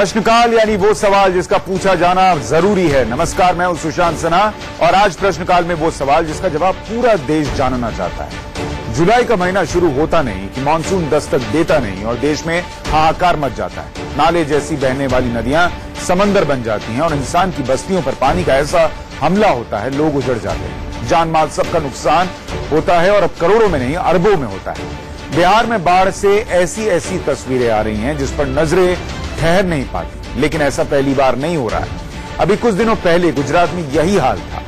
प्रश्नकाल यानी वो सवाल जिसका पूछा जाना जरूरी है। नमस्कार, मैं हूं सुशांत सिन्हा और आज प्रश्नकाल में वो सवाल जिसका जवाब पूरा देश जानना चाहता है। जुलाई का महीना शुरू होता नहीं कि मानसून दस्तक देता नहीं और देश में हाहाकार मच जाता है। नाले जैसी बहने वाली नदियां समंदर बन जाती हैं और इंसान की बस्तियों पर पानी का ऐसा हमला होता है, लोग उजड़ जाते हैं, जान माल सबका नुकसान होता है और अब करोड़ों में नहीं अरबों में होता है। बिहार में बाढ़ से ऐसी ऐसी तस्वीरें आ रही हैं जिस पर नजरें ठहर नहीं पाती, लेकिन ऐसा पहली बार नहीं हो रहा है। अभी कुछ दिनों पहले गुजरात में यही हाल था,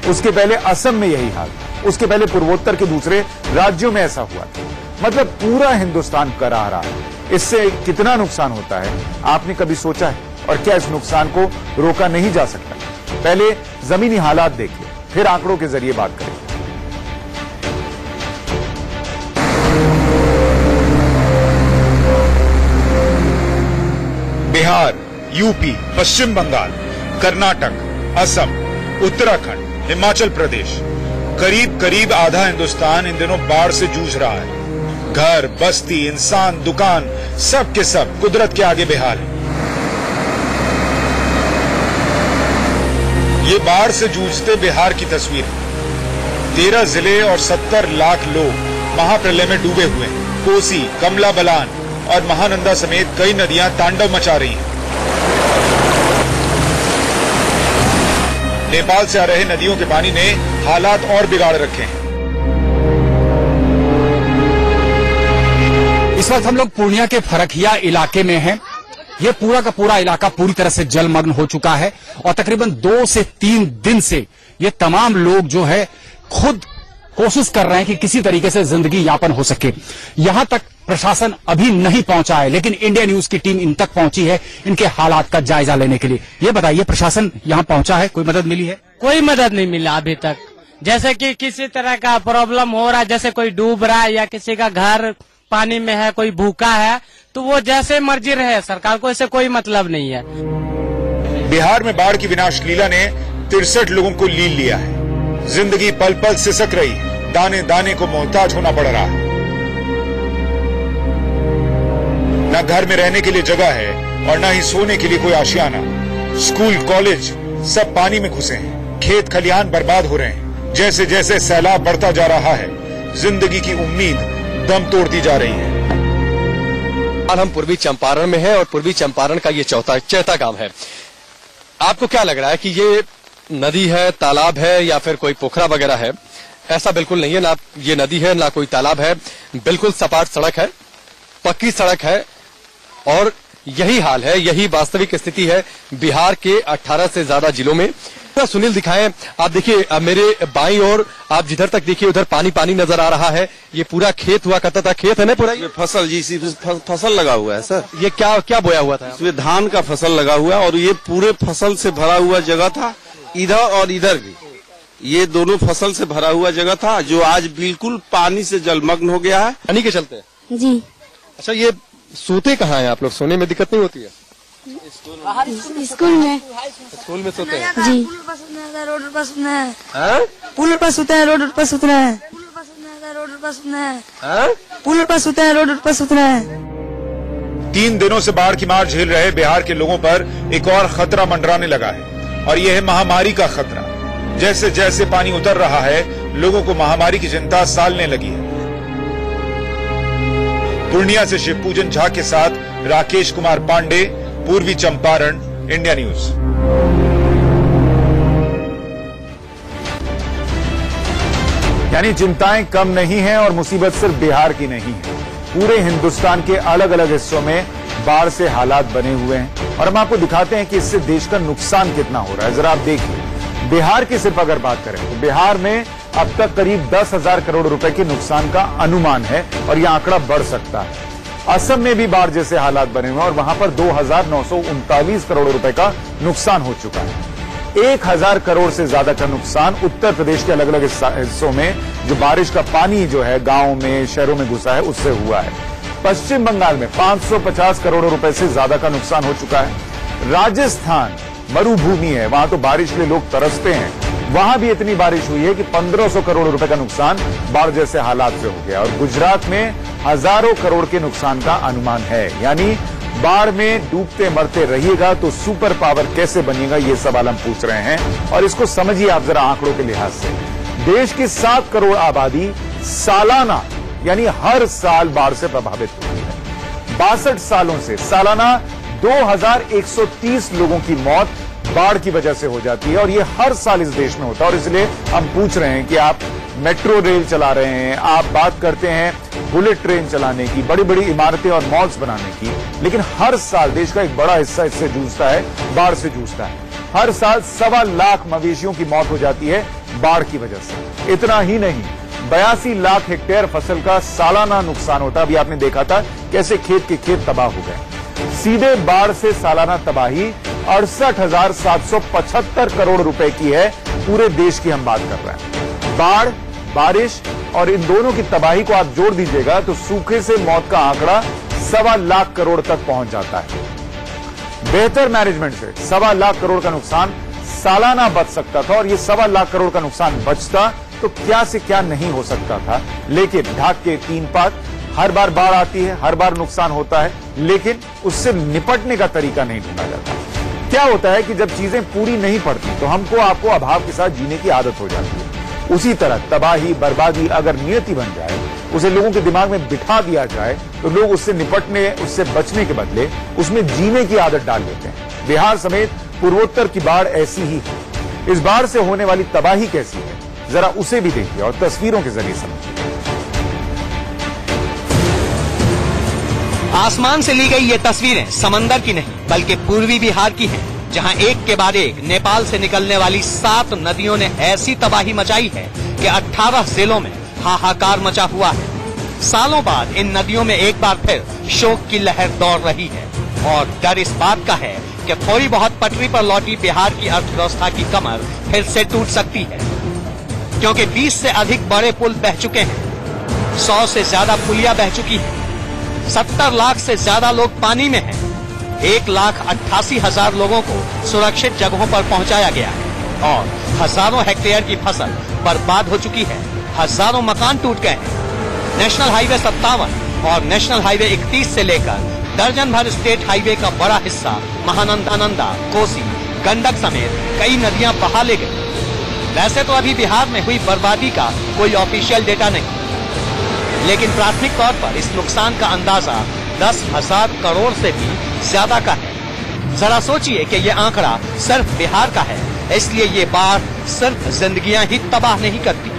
उसके पहले असम में यही हाल था, उसके पहले पूर्वोत्तर के दूसरे राज्यों में ऐसा हुआ था। मतलब पूरा हिंदुस्तान करा रहा है। इससे कितना नुकसान होता है आपने कभी सोचा है? और क्या इस नुकसान को रोका नहीं जा सकता? पहले जमीनी हालात देखिए, फिर आंकड़ों के जरिए बात करें। बिहार, यूपी, पश्चिम बंगाल, कर्नाटक, असम, उत्तराखंड, हिमाचल प्रदेश, करीब करीब आधा हिंदुस्तान इन दिनों बाढ़ से जूझ रहा है। घर, बस्ती, इंसान, दुकान, सब के सब कुदरत के आगे बेहाल है। ये बाढ़ से जूझते बिहार की तस्वीर है। 13 जिले और 70 लाख लोग महाप्रलय में डूबे हुए हैं। कोसी, कमला बलान और महानंदा समेत कई नदियां तांडव मचा रही हैं। नेपाल से आ रहे नदियों के पानी ने हालात और बिगाड़ रखे हैं। इस वक्त हम लोग पूर्णिया के फरखिया इलाके में हैं। ये पूरा का पूरा इलाका पूरी तरह से जलमग्न हो चुका है और तकरीबन 2 से 3 दिन से ये तमाम लोग जो है खुद कोशिश कर रहे हैं कि किसी तरीके से जिंदगी यापन हो सके। यहां तक प्रशासन अभी नहीं पहुंचा है, लेकिन इंडिया न्यूज की टीम इन तक पहुंची है इनके हालात का जायजा लेने के लिए। ये बताइए, प्रशासन यहां पहुंचा है, कोई मदद मिली है? कोई मदद नहीं मिला अभी तक। जैसे कि किसी तरह का प्रॉब्लम हो रहा है, जैसे कोई डूब रहा है या किसी का घर पानी में है, कोई भूखा है, तो वो जैसे मर्जी रहे, सरकार को इससे कोई मतलब नहीं है। बिहार में बाढ़ की विनाश लीला ने 63 लोगों को लील लिया है। जिंदगी पल पल सिसक रही, दाने दाने को मोहताज होना पड़ रहा है। न घर में रहने के लिए जगह है और न ही सोने के लिए कोई आशियाना। स्कूल, कॉलेज सब पानी में घुसे हैं। खेत खलिहान बर्बाद हो रहे हैं। जैसे जैसे सैलाब बढ़ता जा रहा है, जिंदगी की उम्मीद दम तोड़ती जा रही है। हम पूर्वी चंपारण में हैं और पूर्वी चंपारण का ये चौथा गांव है। आपको क्या लग रहा है कि ये नदी है, तालाब है या फिर कोई पोखरा वगैरह है? ऐसा बिल्कुल नहीं है, ना ये नदी है ना कोई तालाब है। बिल्कुल सपाट सड़क है, पक्की सड़क है और यही हाल है, यही वास्तविक स्थिति है बिहार के 18 से ज्यादा जिलों में। सुनील दिखाएं, आप देखिए मेरे बाईं ओर, आप जिधर तक देखिए उधर पानी पानी नजर आ रहा है। ये पूरा खेत हुआ करता था, खेत है ना पूरा? ये फसल जी, फसल लगा हुआ है सर। ये क्या बोया हुआ था? इसमें धान का फसल लगा हुआ है और ये पूरे फसल से भरा हुआ जगह था। इधर और इधर भी ये दोनों फसल से भरा हुआ जगह था, जो आज बिल्कुल पानी से जलमग्न हो गया है। पानी के चलते जी। अच्छा, ये सोते कहाँ हैं आप लोग? सोने में दिक्कत नहीं होती है? स्कूल में। स्कूल में सोते हैं जी। रोड पर सोते हैं, हाँ? पुल पर सोते हैं, रोड पर सोते हैं, रोड पर सोते हैं, पुल पर सोते हैं, रोड पर सोते हैं। 3 दिनों से बाढ़ की मार झेल रहे बिहार के लोगों पर एक और खतरा मंडराने लगा है और यह है महामारी का खतरा। जैसे जैसे पानी उतर रहा है, लोगों को महामारी की चिंता सालने लगी है। पूर्णिया से शिवपूजन झा के साथ राकेश कुमार पांडे, पूर्वी चंपारण, इंडिया न्यूज। यानी चिंताएं कम नहीं हैं और मुसीबत सिर्फ बिहार की नहीं है। पूरे हिंदुस्तान के अलग अलग हिस्सों में बाढ़ से हालात बने हुए हैं और हम आपको दिखाते हैं कि इससे देश का नुकसान कितना हो रहा है। जरा आप देखिए, बिहार की सिर्फ अगर बात करें तो बिहार में अब तक करीब 10,000 करोड़ रुपए के नुकसान का अनुमान है और यह आंकड़ा बढ़ सकता है। असम में भी बाढ़ जैसे हालात बने हुए हैं और वहां पर 2,939 करोड़ रुपए का नुकसान हो चुका है। 1,000 करोड़ से ज्यादा का नुकसान उत्तर प्रदेश के अलग अलग हिस्सों में जो बारिश का पानी जो है गांवों में, शहरों में घुसा है, उससे हुआ है। पश्चिम बंगाल में 550 करोड़ रुपए से ज्यादा का नुकसान हो चुका है। राजस्थान मरुभूमि है, वहां तो बारिश के लिए लोग तरसते हैं, वहां भी इतनी बारिश हुई है कि 1500 करोड़ रुपए का नुकसान बाढ़ जैसे हालात से हो गया। और गुजरात में हजारों करोड़ के नुकसान का अनुमान है, यानी बाढ़ में डूबते मरते रहिएगा तो सुपर पावर कैसे बनिएगा, ये सवाल हम पूछ रहे हैं। और इसको समझिए आप जरा आंकड़ों के लिहाज से। देश की 7 करोड़ आबादी सालाना यानी हर साल बाढ़ से प्रभावित होती है। 62 सालों से सालाना 2130 लोगों की मौत बाढ़ की वजह से हो जाती है और ये हर साल इस देश में होता है। और इसलिए हम पूछ रहे हैं कि आप मेट्रो रेल चला रहे हैं, आप बात करते हैं बुलेट ट्रेन चलाने की, बड़ी बड़ी इमारतें और मॉल्स बनाने की, लेकिन हर साल देश का एक बड़ा हिस्सा इससे जूझता है, बाढ़ से जूझता है। हर साल 1.25 लाख मवेशियों की मौत हो जाती है बाढ़ की वजह से। इतना ही नहीं, 82 लाख हेक्टेयर फसल का सालाना नुकसान होता है। अभी आपने देखा था कैसे खेत के खेत तबाह हो गए। सीधे बाढ़ से सालाना तबाही 68,775 करोड़ रुपए की है। पूरे देश की हम बात कर रहे हैं। बाढ़, बारिश और इन दोनों की तबाही को आप जोड़ दीजिएगा तो सूखे से मौत का आंकड़ा 1.25 लाख करोड़ तक पहुंच जाता है। बेहतर मैनेजमेंट से 1.25 लाख करोड़ का नुकसान सालाना बच सकता था और ये 1.25 लाख करोड़ का नुकसान बचता तो क्या से क्या नहीं हो सकता था। लेकिन ढाक के 3 पात, हर बार बाढ़ आती है, हर बार नुकसान होता है, लेकिन उससे निपटने का तरीका नहीं ढूंढा जाता। क्या होता है कि जब चीजें पूरी नहीं पड़ती तो हमको आपको अभाव के साथ जीने की आदत हो जाती है। उसी तरह तबाही, बर्बादी अगर नियति बन जाए, उसे लोगों के दिमाग में बिठा दिया जाए तो लोग उससे निपटने, उससे बचने के बदले उसमें जीने की आदत डाल लेते हैं। बिहार समेत पूर्वोत्तर की बाढ़ ऐसी ही है। इस बाढ़ से होने वाली तबाही कैसी है, जरा उसे भी देखिए और तस्वीरों के जरिए समझिए। आसमान से ली गई ये तस्वीरें समंदर की नहीं बल्कि पूर्वी बिहार की हैं, जहां एक के बाद एक नेपाल से निकलने वाली 7 नदियों ने ऐसी तबाही मचाई है कि 18 जिलों में हाहाकार मचा हुआ है। सालों बाद इन नदियों में एक बार फिर शोक की लहर दौड़ रही है और डर इस बात का है कि थोड़ी बहुत पटरी पर लौटी बिहार की अर्थव्यवस्था की कमर फिर से टूट सकती है, क्योंकि 20 से अधिक बड़े पुल बह चुके हैं, 100 से ज्यादा पुलिया बह चुकी है, 70 लाख से ज्यादा लोग पानी में हैं, 1,88,000 लोगों को सुरक्षित जगहों पर पहुंचाया गया है और हजारों हेक्टेयर की फसल बर्बाद हो चुकी है, हजारों मकान टूट गए हैं। नेशनल हाईवे 57 और नेशनल हाईवे 31 से लेकर दर्जन भर स्टेट हाईवे का बड़ा हिस्सा महानंदा, कोसी, गंडक समेत कई नदियां बहा ले गई। वैसे तो अभी बिहार में हुई बर्बादी का कोई ऑफिशियल डेटा नहीं, लेकिन प्राथमिक तौर पर इस नुकसान का अंदाजा 10,000 करोड़ से भी ज्यादा का है। जरा सोचिए कि ये आंकड़ा सिर्फ बिहार का है, इसलिए ये बाढ़ सिर्फ जिंदगियां ही तबाह नहीं करती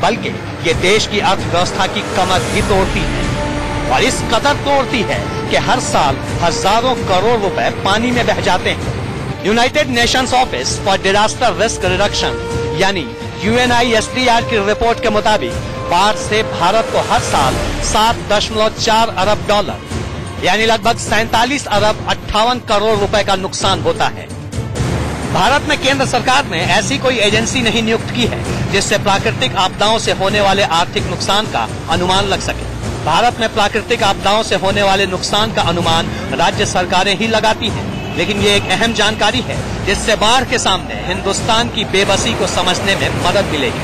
बल्कि ये देश की अर्थव्यवस्था की कमर भी तोड़ती है और इस कदर तोड़ती है कि हर साल हजारों करोड़ रुपए पानी में बह जाते हैं। United Nations office for disaster risk reduction यानी UNISDR की रिपोर्ट के मुताबिक बाढ़ से भारत को हर साल 7.4 अरब डॉलर यानी लगभग 47 अरब 58 करोड़ रुपए का नुकसान होता है। भारत में केंद्र सरकार ने ऐसी कोई एजेंसी नहीं नियुक्त की है जिससे प्राकृतिक आपदाओं से होने वाले आर्थिक नुकसान का अनुमान लग सके। भारत में प्राकृतिक आपदाओं से होने वाले नुकसान का अनुमान राज्य सरकारें ही लगाती हैं, लेकिन ये एक अहम जानकारी है जिससे बाढ़ के सामने हिंदुस्तान की बेबसी को समझने में मदद मिलेगी।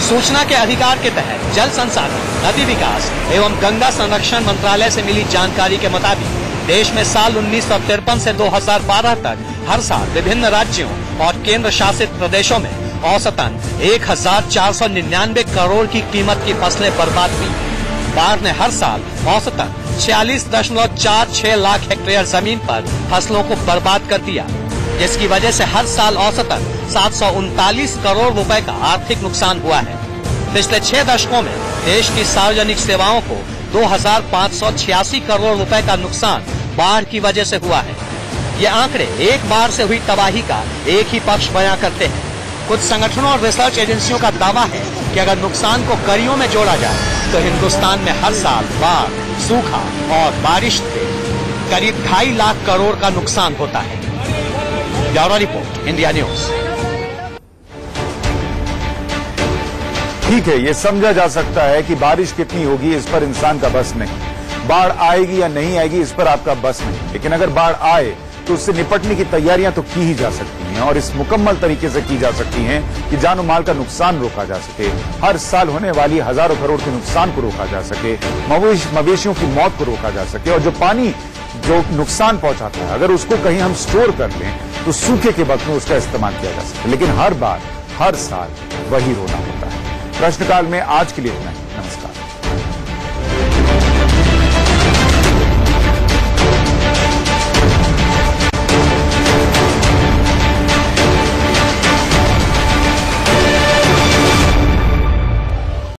सूचना के अधिकार के तहत जल संसाधन, नदी विकास एवं गंगा संरक्षण मंत्रालय से मिली जानकारी के मुताबिक देश में साल 1953 से 2012 तक हर साल विभिन्न राज्यों और केंद्र शासित प्रदेशों में औसतन 1,499 करोड़ की कीमत की फसलें बर्बाद हुई। बाढ़ ने हर साल औसतन 46.46 लाख हेक्टेयर जमीन पर फसलों को बर्बाद कर दिया, जिसकी वजह से हर साल औसतन 739 करोड़ रुपए का आर्थिक नुकसान हुआ है। पिछले 6 दशकों में देश की सार्वजनिक सेवाओं को 2,586 करोड़ रुपए का नुकसान बाढ़ की वजह से हुआ है। ये आंकड़े एक बार से हुई तबाही का एक ही पक्ष बयां करते हैं। कुछ संगठनों और रिसर्च एजेंसियों का दावा है कि अगर नुकसान को कड़ियों में जोड़ा जाए तो हिंदुस्तान में हर साल बाढ़, सूखा और बारिश से करीब 2.5 लाख करोड़ का नुकसान होता है। Bureau report, India news. ठीक है, ये समझा जा सकता है कि बारिश कितनी होगी इस पर इंसान का बस नहीं, बाढ़ आएगी या नहीं आएगी इस पर आपका बस नहीं, लेकिन अगर बाढ़ आए तो उससे निपटने की तैयारियां तो की ही जा सकती हैं और इस मुकम्मल तरीके से की जा सकती हैं कि जानो माल का नुकसान रोका जा सके, हर साल होने वाली हजारों करोड़ के नुकसान को रोका जा सके, मवेशियों की मौत को रोका जा सके और जो पानी जो नुकसान पहुंचाता है, अगर उसको कहीं हम स्टोर कर लें तो सूखे के वक्त में उसका इस्तेमाल किया जा सकता है। लेकिन हर बार, हर साल वही रोना होता है। प्रश्नकाल में आज के लिए इतना ही।